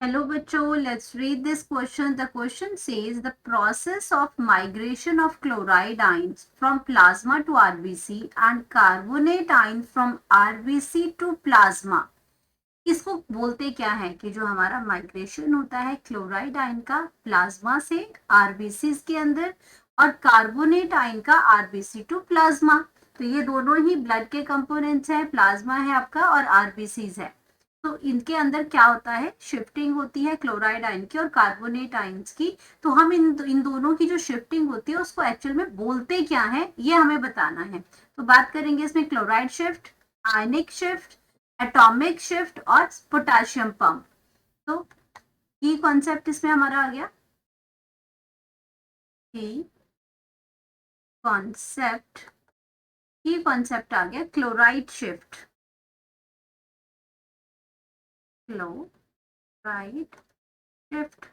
Hello बच्चों, let's read this question. The question says the process of migration of chloride ions from plasma to RBC and carbonate ion from RBC to plasma. इसको बोलते क्या है कि जो हमारा migration होता है क्लोराइड आयन का प्लाज्मा से आरबीसी के अंदर और कार्बोनेट आयन का आरबीसी टू प्लाज्मा। तो ये दोनों ही ब्लड के कंपोनेंट्स हैं, प्लाज्मा है आपका और आरबीसीज है। तो इनके अंदर क्या होता है, शिफ्टिंग होती है क्लोराइड आयन की और कार्बोनेट आयन्स की। तो हम इन दोनों की जो शिफ्टिंग होती है उसको एक्चुअल में बोलते क्या है ये हमें बताना है। तो बात करेंगे इसमें क्लोराइड शिफ्ट, आयनिक शिफ्ट, एटॉमिक शिफ्ट और पोटेशियम पंप। तो की कॉन्सेप्ट इसमें हमारा आ गया, की कॉन्सेप्ट आ गया क्लोराइड शिफ्ट, क्लोराइड शिफ्ट।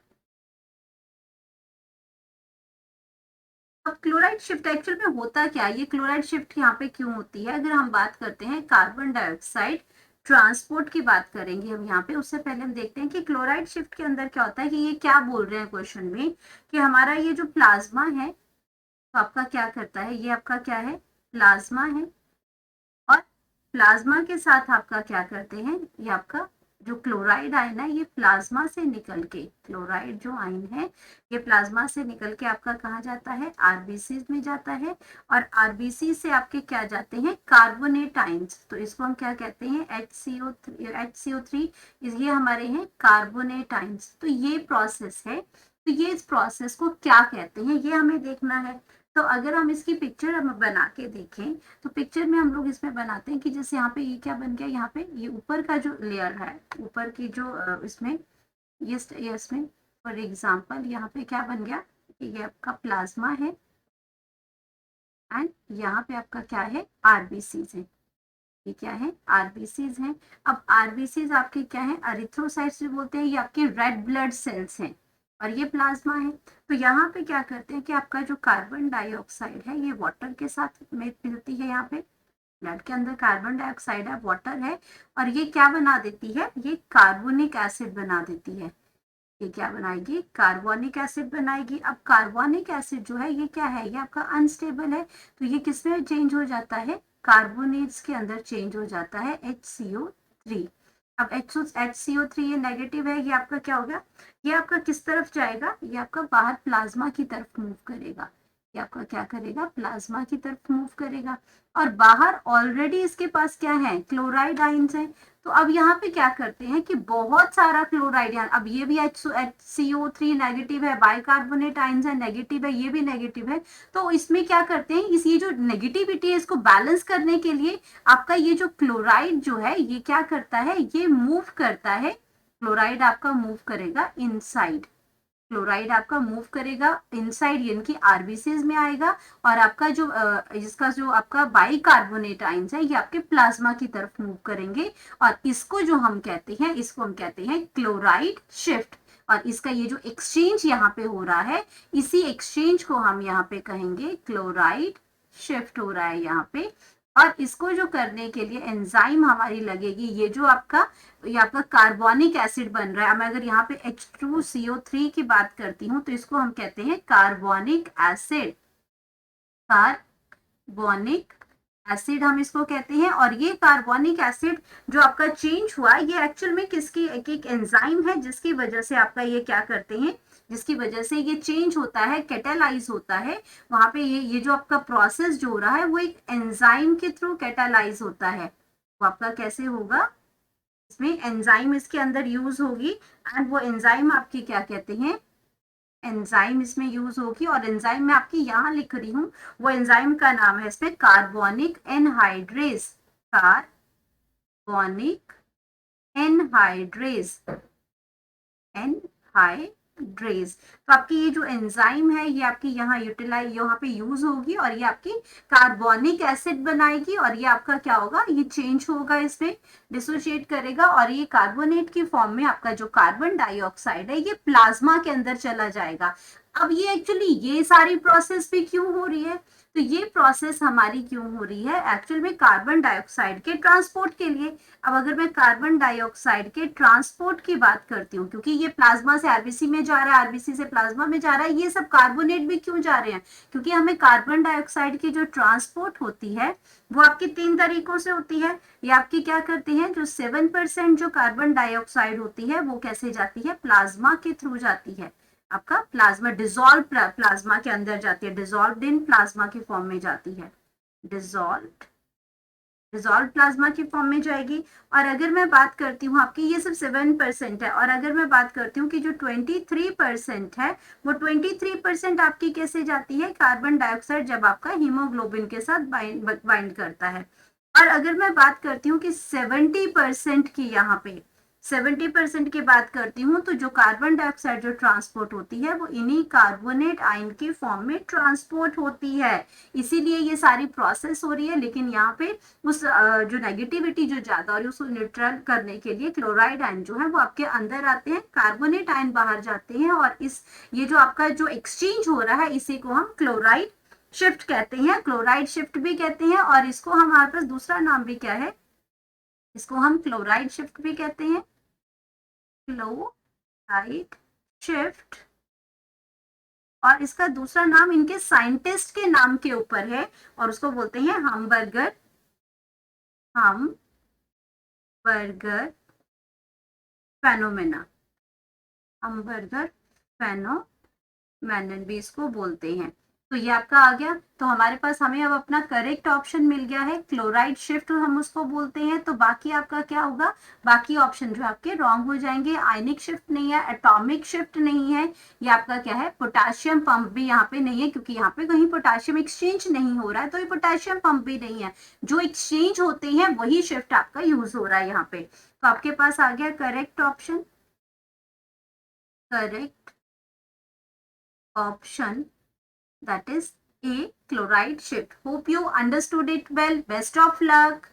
अब क्लोराइड शिफ्ट एक्चुअल में होता क्या है, ये क्लोराइड शिफ्ट यहाँ पे क्यों होती है। अगर हम बात करते हैं कार्बन डाइऑक्साइड ट्रांसपोर्ट की बात करेंगे हम यहाँ पे, उससे पहले हम देखते हैं कि क्लोराइड शिफ्ट के अंदर क्या होता है कि ये क्या बोल रहे हैं क्वेश्चन में कि हमारा ये जो प्लाज्मा है तो आपका क्या करता है, ये आपका क्या है, प्लाज्मा है और प्लाज्मा के साथ आपका क्या करते हैं, ये आपका जो क्लोराइड आयन है ये प्लाज्मा से निकल के, क्लोराइड जो आयन है ये प्लाज्मा से निकल के आपका कहाँ जाता है, आरबीसी में जाता है और आरबीसी से आपके क्या जाते हैं, कार्बोनेट आयन्स। तो इसको हम क्या कहते हैं, HCO3, ये हमारे हैं कार्बोनेट आयन्स। तो ये प्रोसेस है, तो ये इस प्रोसेस को क्या कहते हैं ये हमें देखना है। तो अगर हम इसकी पिक्चर हम बना के देखें तो पिक्चर में हम लोग इसमें बनाते हैं कि जैसे यहाँ पे ये क्या बन गया, यहाँ पे ये ऊपर का जो लेयर है, ऊपर की जो इसमें ये इसमें फॉर एग्जांपल यहाँ पे क्या बन गया, ये आपका प्लाज्मा है एंड यहाँ पे आपका क्या है, आरबीसीज है। ये क्या है, आरबीसीज हैं। अब आरबीसीज आपके क्या है, एरिथ्रोसाइट्स जो बोलते हैं, ये आपके रेड ब्लड सेल्स हैं और ये प्लाज्मा है। तो यहाँ पे क्या करते हैं कि आपका जो कार्बन डाइऑक्साइड है ये वाटर के साथ में मिलती है, यहाँ पे ब्लड के अंदर कार्बन डाइऑक्साइड है, वाटर है और ये क्या बना देती है, ये कार्बोनिक एसिड बना देती है। ये क्या बनाएगी, कार्बोनिक एसिड बनाएगी। अब कार्बोनिक एसिड जो है ये क्या है, ये आपका अनस्टेबल है, तो ये किसमें चेंज हो जाता है, कार्बोनेट्स के अंदर चेंज हो जाता है, HCO3। अब HCO3 ये नेगेटिव है, ये आपका क्या होगा, ये आपका किस तरफ जाएगा, ये आपका बाहर प्लाज्मा की तरफ मूव करेगा। ये आपका क्या करेगा, प्लाज्मा की तरफ मूव करेगा और बाहर ऑलरेडी इसके पास क्या है, क्लोराइड आयंस है। तो अब यहाँ पे क्या करते हैं कि बहुत सारा क्लोराइड, अब ये भी HCO3 नेगेटिव है, बाइकार्बोनेट आयंस है नेगेटिव है, ये भी नेगेटिव है। तो इसमें क्या करते हैं, इस ये जो नेगेटिविटी है इसको बैलेंस करने के लिए आपका ये जो क्लोराइड जो है ये क्या करता है, ये मूव करता है, क्लोराइड आपका मूव करेगा इनसाइड, क्लोराइड आपका मूव करेगा इनसाइड यानी कि आरबीसीज में आएगा और आपका जो इसका जो आपका बाइकार्बोनेट आयंस है ये आपके प्लाज्मा की तरफ मूव करेंगे और इसको जो हम कहते हैं, इसको हम कहते हैं क्लोराइड शिफ्ट। और इसका ये जो एक्सचेंज यहाँ पे हो रहा है, इसी एक्सचेंज को हम यहाँ पे कहेंगे क्लोराइड शिफ्ट हो रहा है यहाँ पे। और इसको जो करने के लिए एंजाइम हमारी लगेगी, ये जो आपका ये आपका कार्बोनिक एसिड बन रहा है। अब अगर यहाँ पे H2CO3 की बात करती हूँ तो इसको हम कहते हैं कार्बोनिक एसिड, कार्बोनिक एसिड हम इसको कहते हैं। और ये कार्बोनिक एसिड जो आपका चेंज हुआ ये एक्चुअल में किसकी, एक एंजाइम है जिसकी वजह से आपका ये क्या करते हैं, जिसकी वजह से ये चेंज होता है, कैटालाइज होता है। वहां पे ये जो आपका प्रोसेस जो हो रहा है वो एक एंजाइम के थ्रू कैटालाइज होता है। वो आपका कैसे होगा, इसमें एंजाइम इसके अंदर यूज होगी एंड वो एंजाइम आपकी क्या कहते हैं, एंजाइम इसमें यूज होगी और एंजाइम में आपकी यहाँ लिख रही हूँ, वो एंजाइम का नाम है इसमें carbonic anhydrase, carbonic anhydrase, anhydrase. तो आपकी ये जो एंजाइम है ये आपकी यहाँ यूटिलाइज, यहाँ पे यूज होगी और ये आपकी कार्बोनिक एसिड बनाएगी और ये आपका क्या होगा, ये चेंज होगा, इसमें डिसोशिएट करेगा और ये कार्बोनेट की फॉर्म में आपका जो कार्बन डाइऑक्साइड है ये प्लाज्मा के अंदर चला जाएगा। अब ये एक्चुअली ये सारी प्रोसेस भी क्यों हो रही है, तो ये प्रोसेस हमारी क्यों हो रही है एक्चुअल में कार्बन डाइऑक्साइड के ट्रांसपोर्ट के लिए। अब अगर मैं कार्बन डाइऑक्साइड के ट्रांसपोर्ट की बात करती हूँ, क्योंकि ये प्लाज्मा से आरबीसी में जा रहा है, आरबीसी से प्लाज्मा में जा रहा है, ये सब कार्बोनेट भी क्यों जा रहे हैं, क्योंकि हमें कार्बन डाइऑक्साइड की जो ट्रांसपोर्ट होती है वो आपकी 3 तरीकों से होती है। ये आपकी क्या करती है, जो 7% जो कार्बन डाइऑक्साइड होती है वो कैसे जाती है, प्लाज्मा के थ्रू जाती है। आपका प्लाज्मा डिजोल्व प्लाज्मा के अंदर जाती है, डिजोल्व इन प्लाज्मा की फॉर्म में जाती है, डिजोल्व प्लाज्मा की फॉर्म में जाएगी। और अगर मैं बात करती हूँ आपकी, ये सिर्फ 7% है, और अगर मैं बात करती हूँ कि जो 23% है, वो 23% आपकी कैसे जाती है, कार्बन डाइऑक्साइड जब आपका हीमोग्लोबिन के साथ बाइंड करता है। और अगर मैं बात करती हूँ कि 70% की यहाँ पे 70% की बात करती हूँ, तो जो कार्बन डाइऑक्साइड जो ट्रांसपोर्ट होती है वो इन्हीं कार्बोनेट आयन के फॉर्म में ट्रांसपोर्ट होती है, इसीलिए ये सारी प्रोसेस हो रही है। लेकिन यहाँ पे उस जो नेगेटिविटी जो ज्यादा और उसको न्यूट्रल करने के लिए क्लोराइड आयन जो है वो आपके अंदर आते हैं, कार्बोनेट आयन बाहर जाते हैं, और इस ये जो आपका जो एक्सचेंज हो रहा है इसी को हम क्लोराइड शिफ्ट कहते हैं, क्लोराइड शिफ्ट भी कहते हैं। और इसको हमारे पास दूसरा नाम भी क्या है, इसको हम क्लोराइड शिफ्ट भी कहते हैं, क्लोराइड शिफ्ट। और इसका दूसरा नाम इनके साइंटिस्ट के नाम के ऊपर है, और उसको बोलते हैं हमबर्गर फेनोमेना, हमबर्गर फेनोमेनन भी इसको बोलते हैं। तो ये आपका आ गया, तो हमारे पास हमें अब अपना करेक्ट ऑप्शन मिल गया है, क्लोराइड शिफ्ट हम उसको बोलते हैं। तो बाकी आपका क्या होगा, बाकी ऑप्शन जो आपके रॉन्ग हो जाएंगे। आयनिक शिफ्ट नहीं है, एटॉमिक शिफ्ट नहीं है, ये आपका क्या है, पोटाशियम पंप भी यहाँ पे नहीं है, क्योंकि यहाँ पे कहीं पोटाशियम एक्सचेंज नहीं हो रहा है, तो ये पोटाशियम पंप भी नहीं है। जो एक्सचेंज होते हैं वही शिफ्ट आपका यूज हो रहा है यहाँ पे। तो आपके पास आ गया correct option, correct option, that is A, chloride shift. Hope you understood it well. Best of luck.